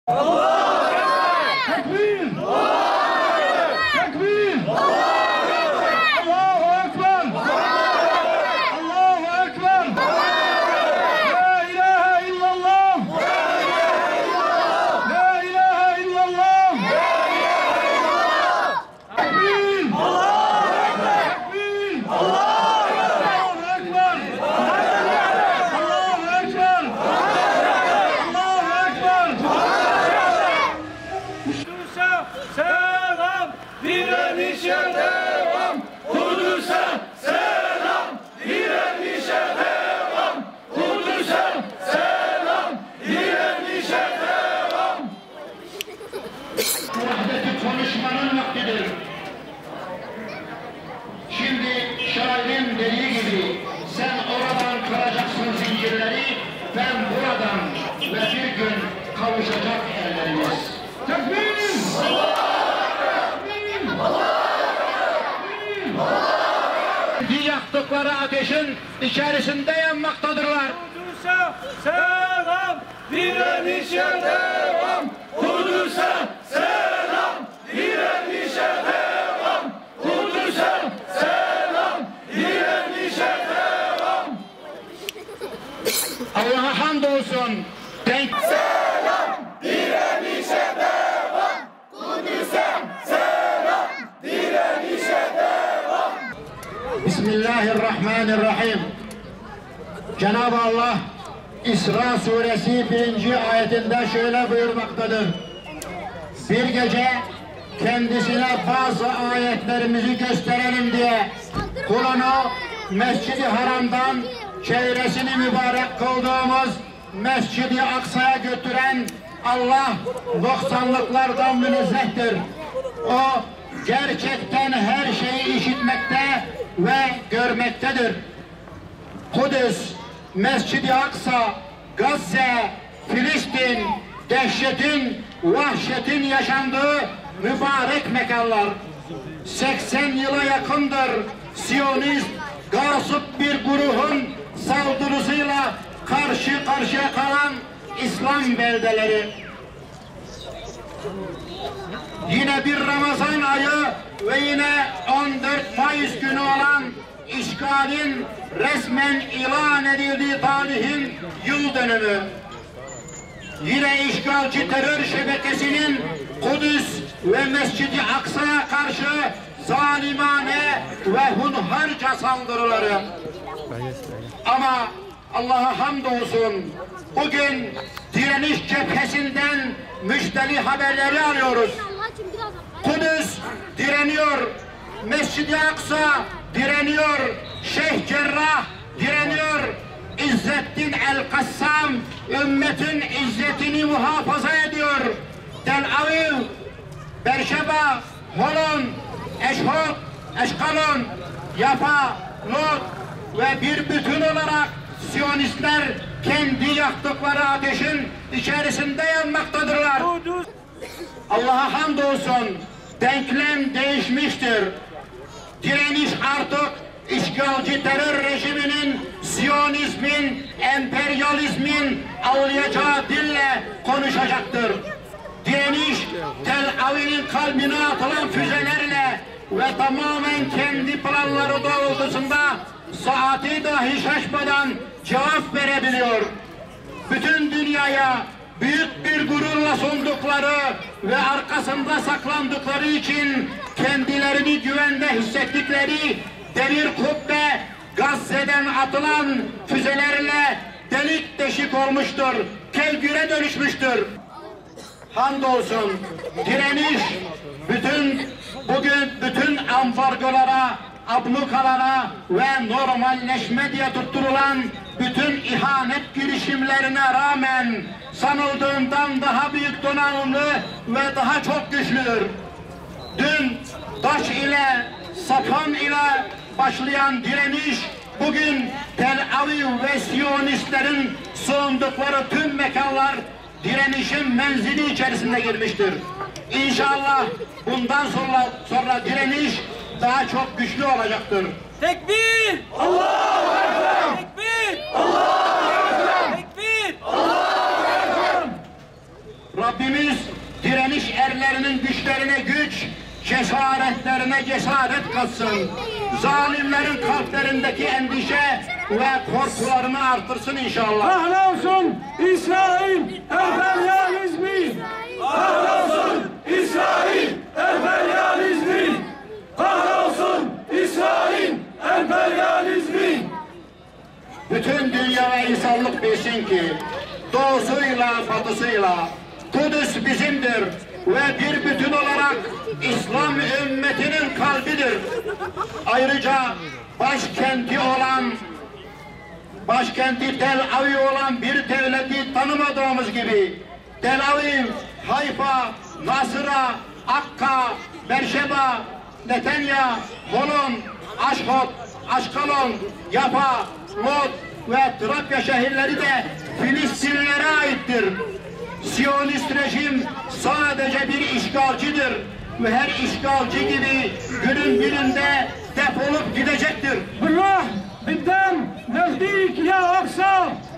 Allahu Ekber! Tekbir! Tekbir! Allahu Ekber! Allahu Ekber! La ilahe illallah! La ilahe illallah! Tekbir! Allahu Ekber! Tekbir! Allahu Ekber! Allahu Ekber! Allahu Ekber! Selam, direnişe devam. Kudüs'e selam, direnişe devam. Kudüs'e selam, direnişe devam. Vahdeti konuşmanın vaktidir. Şimdi şairin dediği gibi sen oradan kıracaksın zincirleri, ben buradan ve bir gün kavuşacak ellerimiz. Tekbir! Yaktıkları ateşin içerisinde yanmaktadırlar. Kudüs'e selam, direnişe devam. Kudüs'e selam, direnişe devam. Kudüs'e selam, direnişe devam. Allah'a hamdolsun. Selam, direnişe devam. Kudüs'e selam, direnişe devam. Bismillahirrahmanirrahim. Cenab-ı Allah İsra suresi 1. ayetinde şöyle buyurmaktadır. Bir gece kendisine bazı ayetlerimizi gösterelim diye kulunu Mescid-i Haram'dan çevresini mübarek kıldığımız Mescid-i Aksa'ya götüren Allah noksanlıklardan münezzehtir. O gerçekten her şeyi işitmekte ve görmektedir. Kudüs, Mescid-i Aksa, Gazze, Filistin, dehşetin, vahşetin yaşandığı mübarek mekanlar. 80 yıla yakındır Siyonist, gasip bir grubun saldırısıyla karşı karşıya kalan İslam beldeleri. Yine bir Ramazan ayı ve yine 14 Mayıs günü olan işgalin resmen ilan edildiği tarihin yıl dönümü. Yine işgalci terör şebekesinin Kudüs ve Mescid-i Aksa'ya karşı zalimane ve hunharca saldırıları. Ama Allah'a hamdolsun bugün direniş cephesinden müjdeli haberleri alıyoruz. Kudüs direniyor, Mescid-i Aksa direniyor, Şeyh Cerrah direniyor, İzzettin el-Kassam ümmetin izzetini muhafaza ediyor. Tel Aviv, Berşeba, Holon, Eşhok, Eşkalon, Yafa, Lod ve bir bütün olarak Siyonistler kendi yaktıkları ateşin içerisinde yanmaktadırlar. Allah'a hamdolsun denklem değişmiştir. Direniş artık işgalci terör rejiminin, Siyonizmin, emperyalizmin anlayacağı dille konuşacaktır. Direniş Tel Aviv'in kalbine atılan füzelerle ve tamamen kendi planları doğrultusunda saati dahi şaşmadan cevap verebiliyor. Bütün dünyaya büyük bir gururla sundukları ve arkasında saklandıkları için kendilerini güvende hissettikleri demir kubbe Gazze'den atılan füzelerle delik deşik olmuştur, kevgire dönüşmüştür. Hamdolsun direniş bugün bütün ambargolara, ablukalara ve normalleşme diye tutturulan bütün ihanet girişimlerine rağmen sanıldığından daha büyük donanımlı ve daha çok güçlüdür. Dün taş ile, sapan ile başlayan direniş bugün Tel Aviv ve Siyonistlerin sığındıkları tüm mekanlar direnişin menzili içerisinde girmiştir. İnşallah bundan sonra direniş daha çok güçlü olacaktır. Tekbir! Allahu Ekber! Tekbir! Allahu Ekber! Tekbir! Allahu Ekber! Rabbimiz direniş erlerinin güçlerine güç, cesaretlerine cesaret katsın. Zalimlerin kalplerindeki endişe ve korkularını artırsın inşallah. Kahrolsun İsrail emperyalizmi! Kahrolsun İsrail emperyalizmi! Kahrolsun İsrail emperyalizmi! Bütün dünya ve insanlık bilsin ki doğusuyla batısıyla Kudüs bizimdir ve bir bütün olarak İslam ümmetinin kalbidir. Ayrıca başkenti Tel Aviv olan bir devleti tanımadığımız gibi Tel Aviv, Hayfa, Nasıra, Akka, Berşeba, Netanya, Holon, Aşhot, Aşkalon, Yafa, Lod ve Trakya şehirleri de Filistinlilere aittir. Siyonist rejim sadece bir işgalcidir ve her işgalci gibi günün birinde defolup gidecektir. بالله بالدم نفديك يا أقصى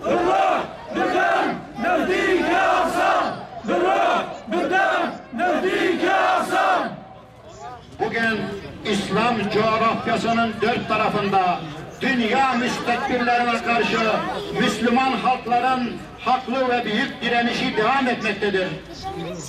بالله بالدم نفديك يا أقصى بالله بالدم نفديك يا أقصى. Bugün İslam coğrafyasının dört tarafında dünya müstekbirlerine karşı Müslüman halkların haklı ve büyük direnişi devam etmektedir.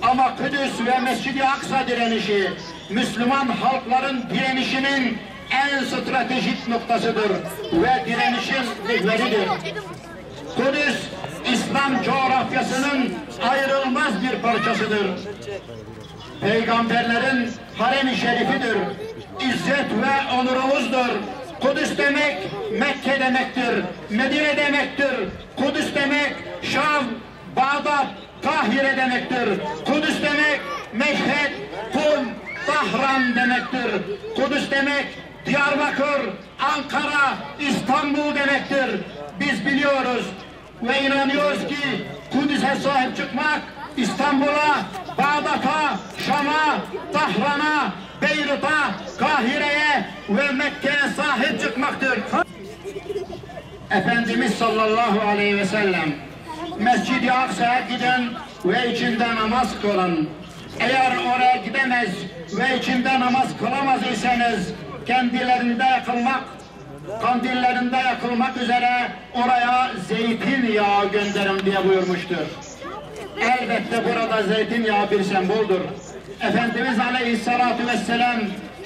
Ama Kudüs ve Mescid-i Aksa direnişi Müslüman halkların direnişinin en stratejik noktasıdır ve direnişin mihveridir. Kudüs, İslam coğrafyasının ayrılmaz bir parçasıdır. Peygamberlerin harem-i şerifidir. İzzet ve onurumuzdur. Kudüs demek Mekke demektir. Medine demektir. Kudüs demek Şam, Bağdat, Kahire demektir. Kudüs demek Meşhed, Kum, Tahran demektir. Kudüs demek Diyarbakır, Ankara, İstanbul demektir. Biz biliyoruz ve inanıyoruz ki Kudüs'e sahip çıkmak İstanbul'a, Bağdat'a, Şam'a, Tahran'a, Beyrut'a, Kahire'ye ve Mekke'ye sahip çıkmaktır. Efendimiz sallallahu aleyhi ve sellem Mescid-i Aksa'ya giden ve içinde namaz kılın. Eğer oraya gidemez ve içinde namaz kılamaz iseniz kandillerinde yakılmak üzere oraya zeytinyağı gönderin diye buyurmuştur. Elbette burada zeytinyağı bir semboldür. Efendimiz Aleyhisselatü Vesselam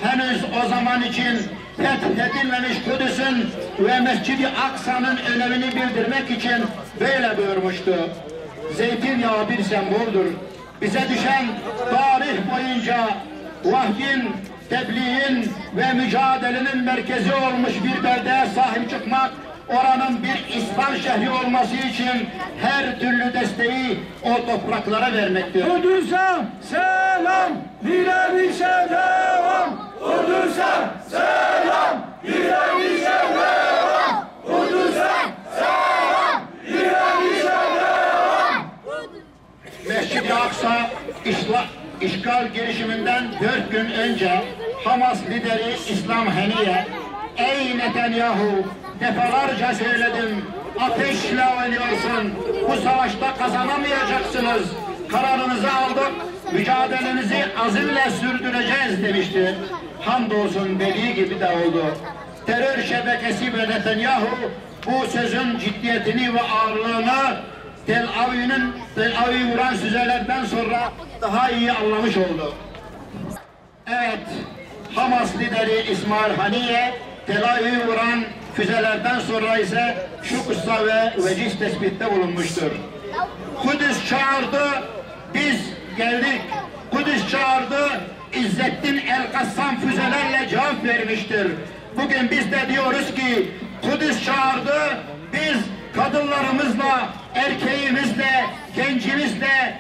henüz o zaman için fethedilmemiş Kudüs'ün ve Mescid-i Aksa'nın önemini bildirmek için böyle buyurmuştu. Zeytinyağı bir semboldür. Bize düşen tarih boyunca vahyin, tebliğin ve mücadelenin merkezi olmuş bir beldeye sahip çıkmak, oranın bir İslam şehri olması için her türlü desteği o topraklara vermektir. Kudüs'e selam, direnişe devam. Kudüs'e selam, direnişe devam. Kudüs'e selam, direnişe devam. Mescid-i Aksa işgal girişiminden 4 gün önce Hamas lideri İslam Haniye, "Ey Netanyahu, defalarca söyledim, ateşle oynuyorsun, bu savaşta kazanamayacaksınız, kararınızı aldık, mücadelemizi azimle sürdüreceğiz" demişti. Hamdolsun dediği gibi de oldu. Terör şebekesi ve Netanyahu bu sözün ciddiyetini ve ağırlığını Tel Aviv'i vuran füzelerden sonra daha iyi anlamış oldu. Evet, Hamas lideri İsmail Haniye Tel Aviv'i vuran füzelerden sonra ise şu kıssa ve veciz tespitte bulunmuştur. Kudüs çağırdı, biz geldik. Kudüs çağırdı, İzzettin El-Kassam füzelerle cevap vermiştir. Bugün biz de diyoruz ki Kudüs çağırdı, biz kadınlarımızla, erkeğimizle, gencimizle,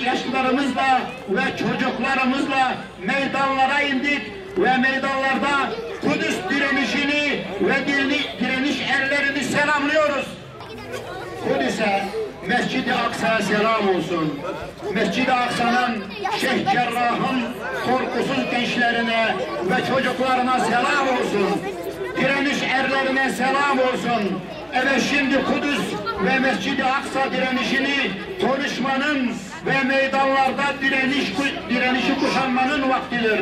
yaşlılarımızla ve çocuklarımızla meydanlara indik ve meydanlarda Kudüs direnişini ve direniş erlerini selamlıyoruz. Kudüs'e, Mescid-i Aksa'ya selam olsun. Mescid-i Aksa'nın, Şeyh Cerrah'ın korkusuz gençlerine ve çocuklarına selam olsun. Direniş erlerine selam olsun. Evet, şimdi Kudüs ve Mescid-i Aksa direnişini konuşmanın ve meydanlarda direnişi kuşanmanın vaktidir.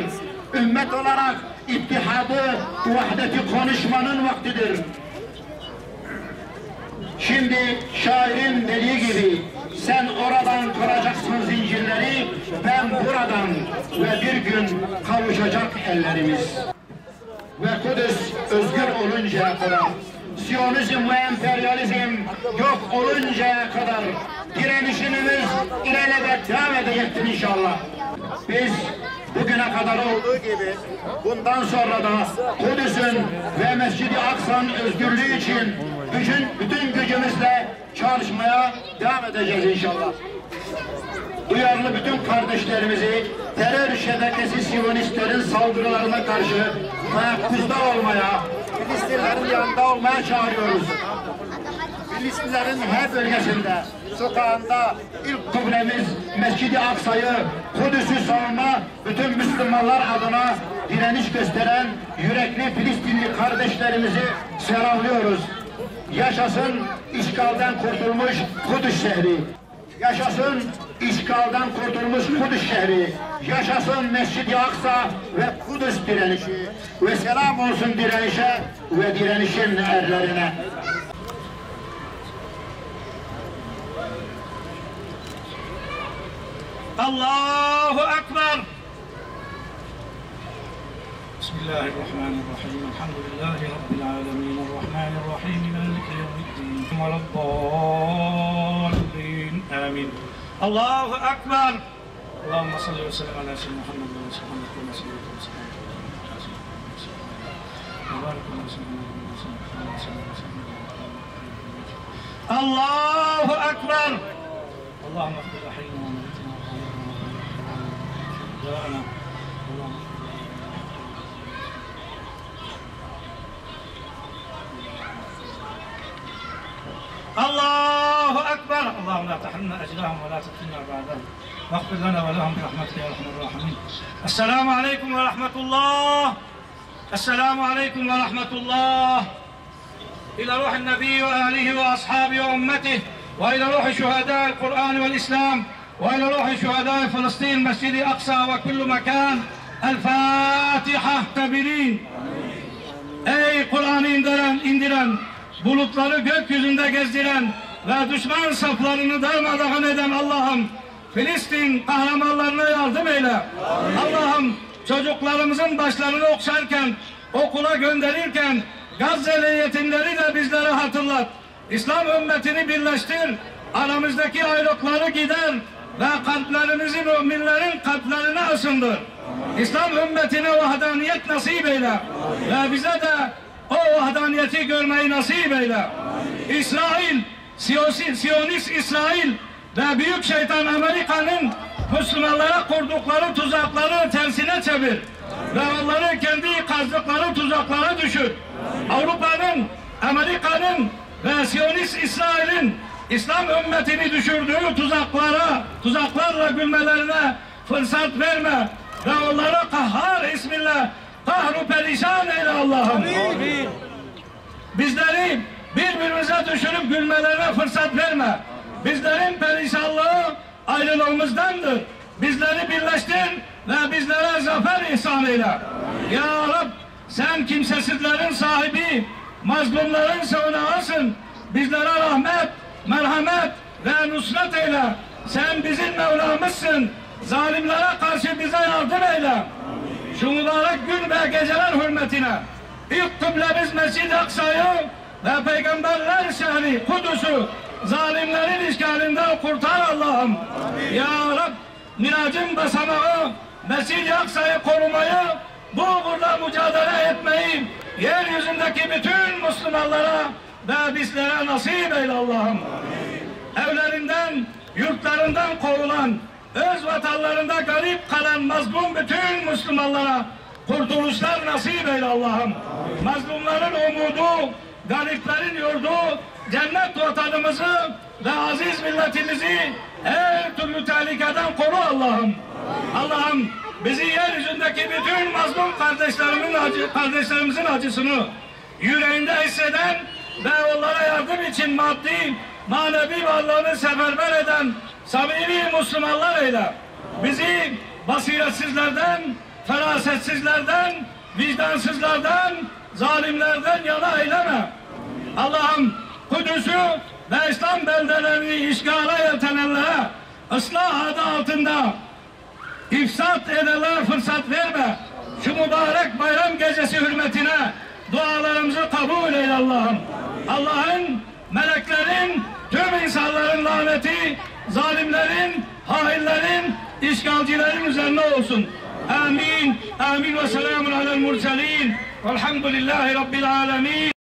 Ümmet olarak ittihadı, vahdeti konuşmanın vaktidir. Şimdi şairin dediği gibi sen oradan kıracaksın zincirleri, ben buradan ve bir gün kavuşacak ellerimiz. Ve Kudüs özgür oluncaya kadar, Siyonizm ve emperyalizm yok oluncaya kadar direnişimiz ilelebet devam edecektir inşallah. Biz bugüne kadar olduğu gibi bundan sonra da Kudüs'ün ve Mescid-i Aksa'nın özgürlüğü için bütün gücümüzle çalışmaya devam edeceğiz inşallah. Duyarlı bütün kardeşlerimizi terör şebekesi Siyonistlerin saldırılarına karşı teyakkuzda olmaya, Filistinlerin yanında olmaya çağırıyoruz. Filistinlerin her bölgesinde, sokağında ilk kıblemiz Mescid-i Aksa'yı, Kudüs'ü savunma, bütün Müslümanlar adına direniş gösteren yürekli Filistinli kardeşlerimizi selamlıyoruz. Yaşasın işgalden kurtulmuş Kudüs şehri. Yaşasın işgalden kurtulmuş Kudüs şehri. Yaşasın Mescid-i Aksa ve Kudüs direnişi. Ve selam olsun direnişe ve direnişin erlerine. Allahu Ekber. Bismillahirrahmanirrahim. Elhamdülillahi Rabbil alemin. Errahmanirrahim. Maliki yevmiddin. Veleddallin. Amin. Allahu Ekber. Allahümme salli ve sellem ala seyyidina Muhammed ve sallallahu aleyhi ve sellem. Allahu Ekber. Allahümme affir hayyina ve meyyitina ve hayyina. Allahu Ekber. Allahümme la tahrimna ecrahum ve la teftinna ba'dahum. Vaghfir lana ve lehum bi rahmetike ya erhamer rahimin. Esselamu aleyküm ve rahmetullah. Esselamu aleyküm ve rahmetullah. İlâ ruhin nebiyyi ve âlihi ve ashabihi ve ümmetihi ve ilâ ruhi şuhedâ'il Kur'an vel İslam ve ilâ ruhi şuhedâ'i Filistin, Mescid-i Aksa ve kullu mekan. El Fatiha. Tebirin. Ey Kur'an'ı indiren, bulutları gökyüzünde gezdiren ve düşman saflarını darmadağın eden Allah'ım, Filistin kahramanlarına yardım eyle. Allah'ım, çocuklarımızın başlarını okşarken, okula gönderirken Gazze'li yetimleri de bizlere hatırlat. İslam ümmetini birleştir, aramızdaki ayrılıkları gider ve kalplerimizi müminlerin kalplerine ısındır. İslam ümmetine vahdaniyet nasip eyle ve bize de o vahdaniyeti görmeyi nasip eyle. İsrail, Siyonist İsrail ve büyük şeytan Amerika'nın Müslümanlara kurdukları tuzakları tersine çevir ve onları kendi kazdıkları tuzaklara düşür. Avrupa'nın, Amerika'nın ve Siyonist İsrail'in İslam ümmetini düşürdüğü tuzaklarla gülmelerine fırsat verme ve onlara kahhar isminle kahru perişan eyle Allah'ım. Bizleri birbirimize düşürüp gülmelerine fırsat verme. Bizlerin perişanlığı ayrılığımızdandır. Bizleri birleştir ve bizlere zafer ihsan eyle. Ya Rab, sen kimsesizlerin sahibi, mazlumların sığınağısın. Bizlere rahmet, merhamet ve nusret eyle. Sen bizim Mevlamızsın. Zalimlere karşı bize yardım eyle. Şu mübarek gün ve geceler hürmetine ilk kıblemiz Mescid-i Aksa'yı ve Peygamberler şehri Kudüs'ü zalimlerin işgalinden kurtar Allah'ım. Ya Rab, Mirac'ın basamağı Mescid-i Aksa'yı korumayı, bu uğurda mücadele etmeyi yeryüzündeki bütün Müslümanlara ve bizlere nasip eyle Allah'ım. Evlerinden, yurtlarından kovulan, öz vatanlarında garip kalan mazlum bütün Müslümanlara kurtuluşlar nasip eyle Allah'ım. Mazlumların umudu, gariplerin yurdu, cennet vatanımızı ve aziz milletimizi her türlü tehlikeden koru Allah'ım. Allah'ım, bizi yeryüzündeki bütün mazlum kardeşlerimizin acısını yüreğinde hisseden ve onlara yardım için maddi manevi varlığını seferber eden samimi Müslümanlar eyle. Bizi basiretsizlerden, ferasetsizlerden, vicdansızlardan, zalimlerden yana eyleme. Allah'ım Kudüs'ü ve İslam beldelerini işgale yeltenenlere ıslah adı altında ifsat edenlere fırsat verme. Şu mübarek bayram gecesi hürmetine dualarımızı kabul eyle Allah'ım. Allah'ın, meleklerin, tüm insanların laneti, zalimlerin, hainlerin, işgalcilerin üzerine olsun. Amin. Amin ve selamun alel murselin. Velhamdülillahi Rabbil alemin.